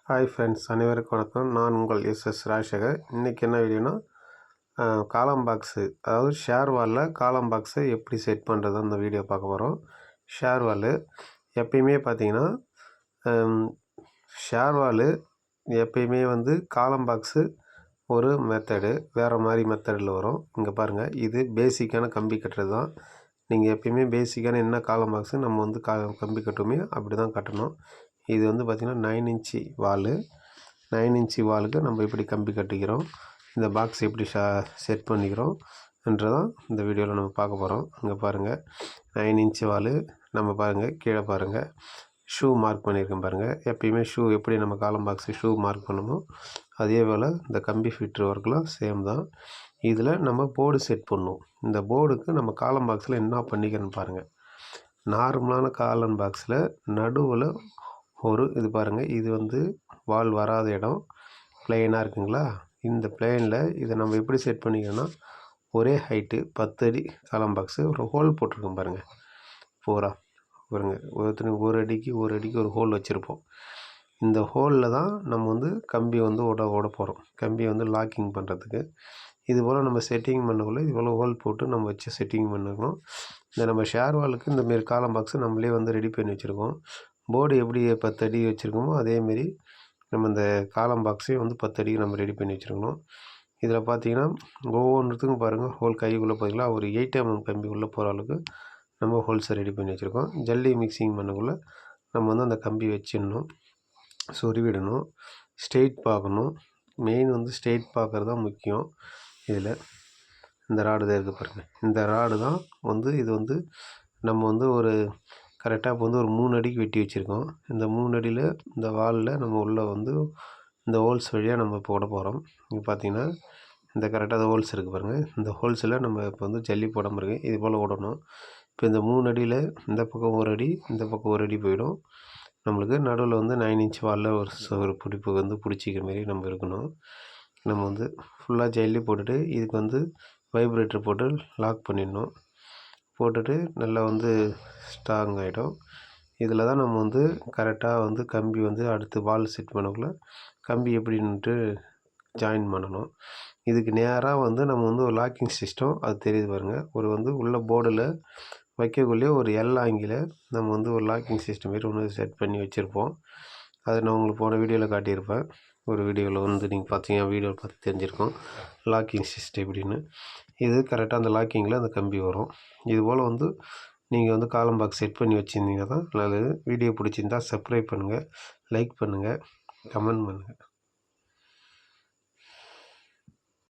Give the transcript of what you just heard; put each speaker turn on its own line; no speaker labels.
Hi friends, அனைவருக்கும் வணக்கம். நான் உங்கள் எஸ்எஸ் ராஜசேகர். இன்றைக்கி என்ன வீடியோனா, காலம் பாக்ஸு, அதாவது ஷேர் வாலில் காலம் பாக்ஸை எப்படி செட் பண்ணுறது அந்த வீடியோ பார்க்க போகிறோம். ஷேர் வாலு எப்பயுமே பார்த்தீங்கன்னா, ஷேர் வாலு எப்பயுமே காலம் பாக்ஸு ஒரு மெத்தடு வேறு மாதிரி மெத்தடில் வரும். இங்கே பாருங்கள், இது பேசிக்கான கம்பி கட்டுறது தான். நீங்கள் எப்பயுமே பேசிக்கான என்ன காலம் பாக்ஸு நம்ம கம்பி கட்டுவோமே அப்படி தான் கட்டணும். இது பார்த்திங்கன்னா 9 இன்ச்சு வாலு. 9 இன்ச்சு வாலுக்கு நம்ம எப்படி கம்பி கட்டிக்கிறோம், இந்த பாக்ஸ் எப்படி செட் பண்ணிக்கிறோம் என்றதான் இந்த வீடியோவில் நம்ம பார்க்க போகிறோம். இங்கே பாருங்கள், 9 இன்ச்சு வாலு. நம்ம பாருங்கள், கீழே பாருங்கள், ஷூ மார்க் பண்ணியிருக்கேன் பாருங்கள். எப்பயுமே ஷூ எப்படி நம்ம காலம் பாக்ஸு ஷூ மார்க் பண்ணுமோ அதே போல் இந்த கம்பி ஃபிட்ரு ஒர்க்கெலாம் சேம் தான். இதில் நம்ம போர்டு செட் பண்ணுவோம். இந்த போர்டுக்கு நம்ம காலம் பாக்ஸில் என்ன பண்ணிக்கிறோன்னு பாருங்கள். நார்மலான காலம் பாக்ஸில் நடுவில் இது பாருங்கள், இது வால் வராத இடம் பிளெயினாக இருக்குங்களா. இந்த பிளெயினில் இதை நம்ம எப்படி செட் பண்ணிக்கணும்னா, ஒரே ஹைட்டு 10 அடி காலம் பாக்ஸு ஒரு ஹோல் போட்டிருக்கோம் பாருங்கள். பூரா பாருங்க, ஒரு அடிக்கு ஒரு ஹோல் வச்சுருப்போம். இந்த ஹோலில் தான் நம்ம கம்பி ஓட போகிறோம். கம்பியை லாக்கிங் பண்ணுறதுக்கு. இது போல் நம்ம செட்டிங் பண்ணக்குள்ளே இது போல் ஹோல் போட்டு நம்ம வச்சு செட்டிங் பண்ணிக்கணும். இந்த நம்ம ஷேர் வாலுக்கு இந்தமாரி காலம் பாக்ஸு நம்மளே ரெடி பண்ணி வச்சுருக்கோம். போர்டு எப்படி 10 அடி வச்சுருக்கோமோ அதேமாரி நம்ம இந்த காலம் பாக்ஸையும் 10 அடிக்கு நம்ம ரெடி பண்ணி வச்சுருக்கணும். இதில் பார்த்தீங்கன்னா ஒவ்வொன்றுத்துக்கும் பாருங்கள், ஹோல் கைக்குள்ளே பார்த்தீங்களா ஒரு 8 mm கம்பி உள்ளே போகிற அளவுக்கு நம்ம ஹோல்ஸை ரெடி பண்ணி வச்சுருக்கோம். ஜல்லி மிக்சிங் பண்ணக்குள்ளே நம்ம அந்த கம்பி வச்சிடணும், சொருவிடணும், ஸ்ட்ரெயிட் பார்க்கணும். மெயின் ஸ்ட்ரெயிட் பார்க்குறது தான் முக்கியம். இதில் இந்த ராடு தான் இருக்குது பாருங்கள். இந்த ராடு தான் இது நம்ம ஒரு கரெக்டாக இப்போ ஒரு 3 அடிக்கு வெட்டி வச்சுருக்கோம். இந்த 3 அடியில் இந்த வாலில் நம்ம உள்ளே இந்த ஹோல்ஸ் வழியாக நம்ம போட போகிறோம். இங்கே பார்த்தீங்கன்னா இந்த கரெக்டாக ஹோல்ஸ் இருக்குது பாருங்கள். இந்த ஹோல்ஸில் நம்ம இப்போ ஜல்லி போடாமல் இருக்குது, இது போல் ஓடணும். இப்போ இந்த 3 அடியில் இந்த பக்கம் ஒரு அடி, இந்த பக்கம் ஒரு அடி போயிடும். நம்மளுக்கு நடுவில் 9 இன்ச் வாலில் ஒரு பிடிப்பு பிடிச்சிக்கிற மாரி நம்ம இருக்கணும். நம்ம ஃபுல்லாக ஜல்லி போட்டுட்டு இதுக்கு வைப்ரேட்டர் போட்டு லாக் பண்ணிடணும். போட்டுட்டு நல்லா ஸ்ட்ராங் ஆகிடும். இதில் தான் நம்ம கரெக்டாக கம்பி அடுத்து வால் செட் பண்ணக்குள்ள கம்பி எப்படின்ட்டு ஜாயின் பண்ணணும். இதுக்கு நேராக நம்ம ஒரு லாக்கிங் சிஸ்டம் அது தெரியுது பாருங்கள். உள்ள போர்டில் வைக்கக்குள்ளே ஒரு எல் ஆங்கில நம்ம ஒரு லாக்கிங் சிஸ்டம் மாரி ஒன்று செட் பண்ணி வச்சுருப்போம். அதை நான் உங்களுக்கு போன வீடியோவில் காட்டியிருப்பேன். ஒரு வீடியோவில் நீங்கள் பார்த்தீங்கன்னா வீடியோவில் பார்த்து தெரிஞ்சிருக்கோம் லாக்கிங் சிஸ்டம் எப்படின்னு. இது கரெக்டாக அந்த லாக்கிங்கில் அந்த கம்பி வரும். இதுபோல் நீங்கள் காலம் பாக்ஸ் செட் பண்ணி வச்சுருந்தீங்க தான் நல்லது. வீடியோ பிடிச்சிருந்தால் சப்ஸ்கிரைப் பண்ணுங்கள், லைக் பண்ணுங்கள், கமெண்ட் பண்ணுங்கள்.